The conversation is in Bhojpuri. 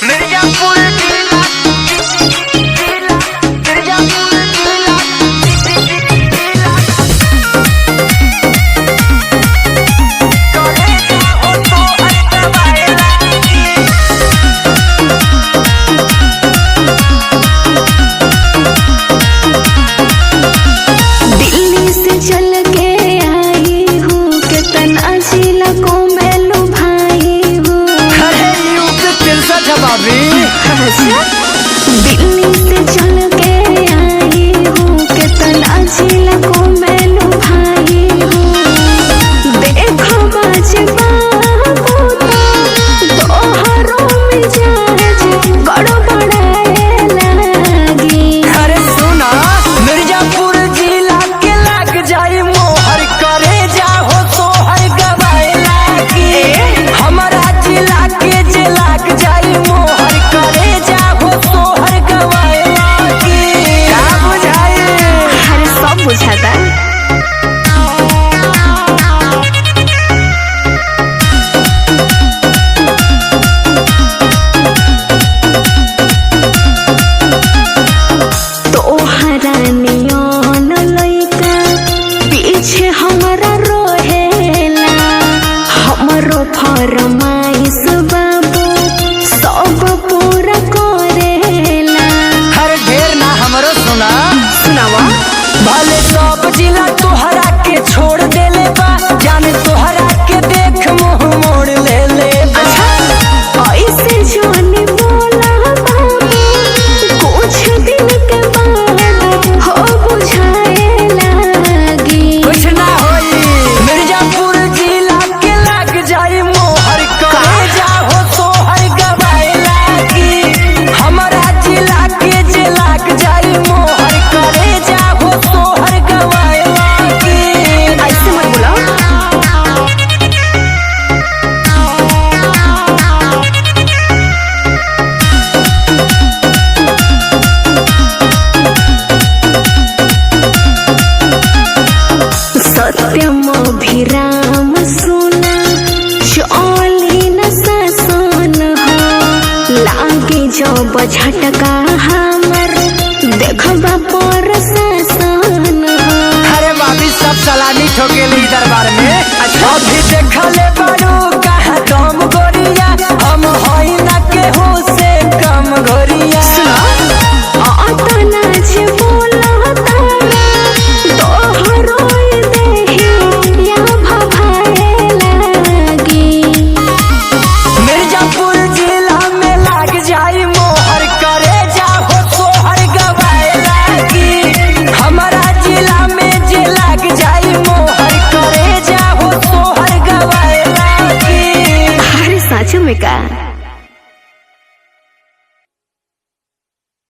मिर्जापुर जिला मिर्जापुर जिला करे हो तो अटवाएला दिल्ली से चल के आई हूँ कितना जिला को मैं लुभाई हूँ। अरे यूपी 63 भाभी दिल्ली से चल के आई हूँ कितना जिला को मैं लुभाई हूँ। देखो बाजवा तोहरों मिजाज गड़बड़ाए लगी। अरे सुना मिर्जापुर जिला के लग जाई मोहर करे जाहो तो हर गवाए लागी हमारा जिला के जे लग जाई मोहर करे जाहो तो हर गवाए लागी का बुझाई अरे सब बुझाता। तोहरा नियन लइका पीछे हमरा रोहेला हमरो फरमाइश बाबू सब पूरा करेला। हर ढेर ना हमरो सुना सुनावा भले सब जिला तोहरा के छोड़ देले बा जाने तोहरा के देख मुंह मोड़ ले ले बा। ऐसे जाने बोला बाबू कुछ दिन के बाद हो बुझाए लगी। कुछ ना होई मिर्जापुर जिला के लग जाई मोहर करे जाहो तो हर गवाए लागी हमारा जिला के जे लग जाई मोहर करे जाहो तो हर गवाए लागी ऐसे मत बोलो। सत्यम अभिराम सुना चली न शासन हो लागे जब झटका हमर देखबा पर शासन हो। अरे भाभी सब सलामी ठोकेली दरबार में अभी देखले बारू कहाँ दम गोरिया हम होई ना केहू से कम गोरिया अतना जे बोला तारा तोहरो देही या भभाए लगी। मिर्जापुर जिला में लग जाई मोहर करे जाहो तो हर गवाए लागी हमारा जिला में जे लग जाई मोहर करे जाहो तो हर गवाए लागी। अरे सच में का